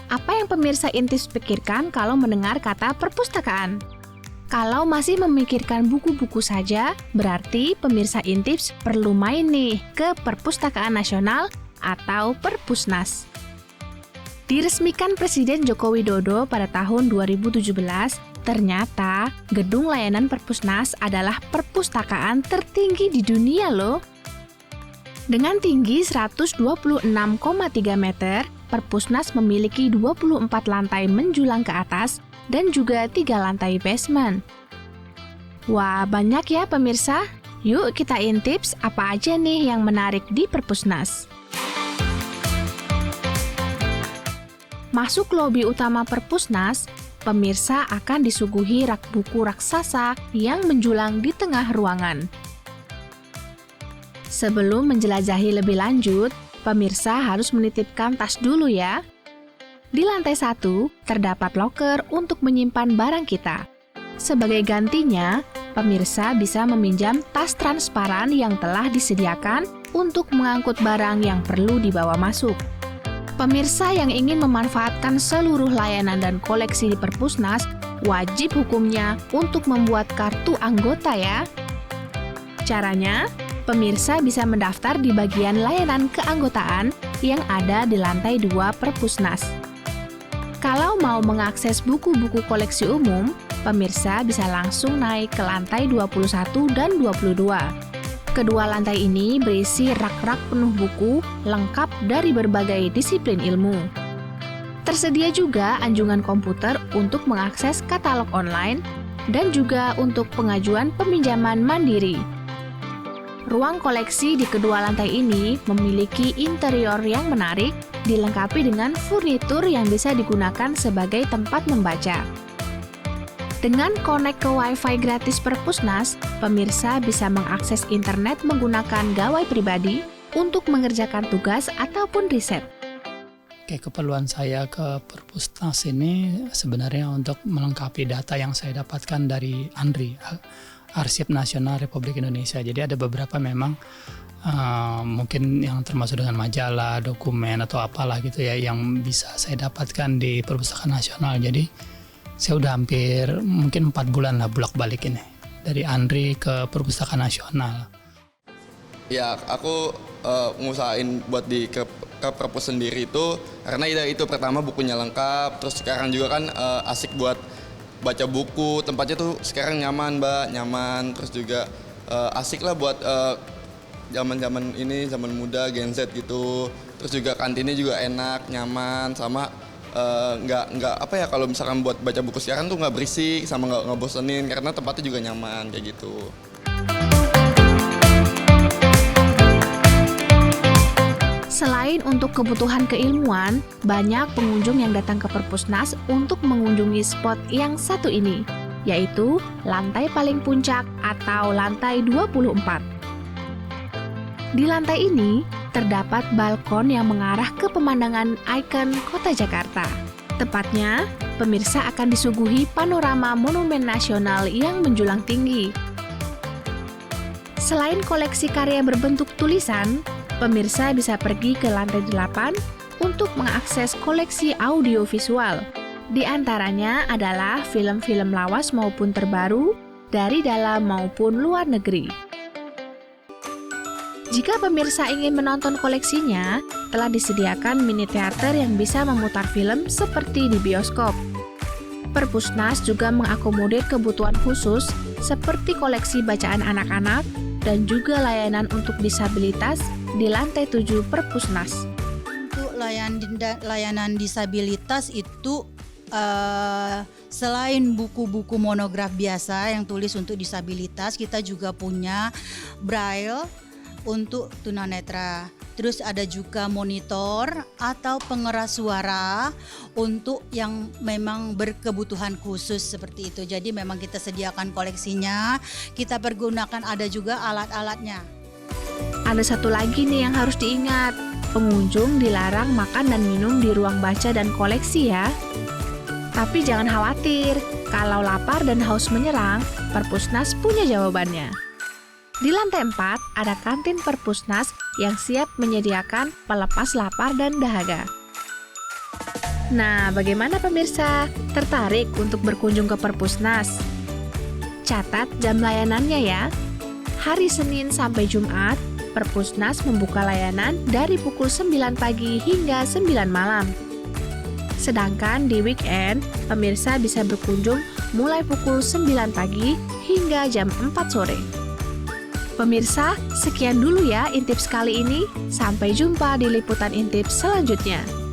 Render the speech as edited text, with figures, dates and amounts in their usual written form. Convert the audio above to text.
Apa yang pemirsa Intips pikirkan kalau mendengar kata perpustakaan? Kalau masih memikirkan buku-buku saja, berarti pemirsa Intips perlu main nih ke Perpustakaan Nasional atau Perpusnas. Diresmikan Presiden Joko Widodo pada tahun 2017, ternyata gedung layanan Perpusnas adalah perpustakaan tertinggi di dunia loh. Dengan tinggi 126,3 meter, Perpusnas memiliki 24 lantai menjulang ke atas dan juga 3 lantai basement. Wah, banyak ya pemirsa. Yuk kita intips apa aja nih yang menarik di Perpusnas. Masuk lobi utama Perpusnas, pemirsa akan disuguhi rak buku raksasa yang menjulang di tengah ruangan. Sebelum menjelajahi lebih lanjut, pemirsa harus menitipkan tas dulu ya. Di lantai 1, terdapat loker untuk menyimpan barang kita. Sebagai gantinya, pemirsa bisa meminjam tas transparan yang telah disediakan untuk mengangkut barang yang perlu dibawa masuk. Pemirsa yang ingin memanfaatkan seluruh layanan dan koleksi di Perpusnas, wajib hukumnya untuk membuat kartu anggota ya. Caranya, pemirsa bisa mendaftar di bagian layanan keanggotaan yang ada di lantai 2 Perpusnas. Kalau mau mengakses buku-buku koleksi umum, pemirsa bisa langsung naik ke lantai 21 dan 22. Kedua lantai ini berisi rak-rak penuh buku lengkap dari berbagai disiplin ilmu. Tersedia juga anjungan komputer untuk mengakses katalog online dan juga untuk pengajuan peminjaman mandiri. Ruang koleksi di kedua lantai ini memiliki interior yang menarik, dilengkapi dengan furnitur yang bisa digunakan sebagai tempat membaca. Dengan konek ke Wi-Fi gratis Perpusnas, pemirsa bisa mengakses internet menggunakan gawai pribadi untuk mengerjakan tugas ataupun riset. Keperluan saya ke Perpusnas ini sebenarnya untuk melengkapi data yang saya dapatkan dari ANRI, Arsip Nasional Republik Indonesia. Jadi ada beberapa memang mungkin yang termasuk dengan majalah, dokumen atau apalah gitu ya yang bisa saya dapatkan di Perpustakaan Nasional. Jadi saya udah hampir mungkin 4 bulan lah bolak-balik ini dari ANRI ke Perpustakaan Nasional. Ya, aku ngusahain buat ke Perpus sendiri itu karena itu pertama bukunya lengkap, terus sekarang juga kan asik buat baca buku, tempatnya tuh sekarang nyaman Mbak, nyaman, terus juga asik lah buat zaman-zaman ini, zaman muda, Gen Z gitu. Terus juga kantinnya juga enak, nyaman, sama nggak apa ya, kalau misalkan buat baca buku sekarang tuh nggak berisik sama nggak bosenin karena tempatnya juga nyaman kayak gitu. Selain untuk kebutuhan keilmuan, banyak pengunjung yang datang ke Perpusnas untuk mengunjungi spot yang satu ini, yaitu lantai paling puncak atau lantai 24. Di lantai ini, terdapat balkon yang mengarah ke pemandangan ikon kota Jakarta. Tepatnya, pemirsa akan disuguhi panorama Monumen Nasional yang menjulang tinggi. Selain koleksi karya berbentuk tulisan, pemirsa bisa pergi ke lantai 8 untuk mengakses koleksi audiovisual. Di antaranya adalah film-film lawas maupun terbaru dari dalam maupun luar negeri. Jika pemirsa ingin menonton koleksinya, telah disediakan mini teater yang bisa memutar film seperti di bioskop. Perpusnas juga mengakomodir kebutuhan khusus seperti koleksi bacaan anak-anak dan juga layanan untuk disabilitas di lantai 7 Perpusnas. Untuk layanan disabilitas itu selain buku-buku monograf biasa yang tulis untuk disabilitas, kita juga punya braille untuk tunanetra. Terus ada juga monitor atau pengeras suara untuk yang memang berkebutuhan khusus seperti itu. Jadi memang kita sediakan koleksinya, kita pergunakan, ada juga alat-alatnya. Ada satu lagi nih yang harus diingat, pengunjung dilarang makan dan minum di ruang baca dan koleksi ya. Tapi jangan khawatir, kalau lapar dan haus menyerang, Perpusnas punya jawabannya. Di lantai 4 ada kantin Perpusnas yang siap menyediakan pelepas lapar dan dahaga. Nah, bagaimana pemirsa? Tertarik untuk berkunjung ke Perpusnas? Catat jam layanannya ya. Hari Senin sampai Jumat, Perpusnas membuka layanan dari pukul 9 pagi hingga 9 malam. Sedangkan di weekend, pemirsa bisa berkunjung mulai pukul 9 pagi hingga jam 4 sore. Pemirsa, sekian dulu ya Intips kali ini. Sampai jumpa di liputan Intips selanjutnya.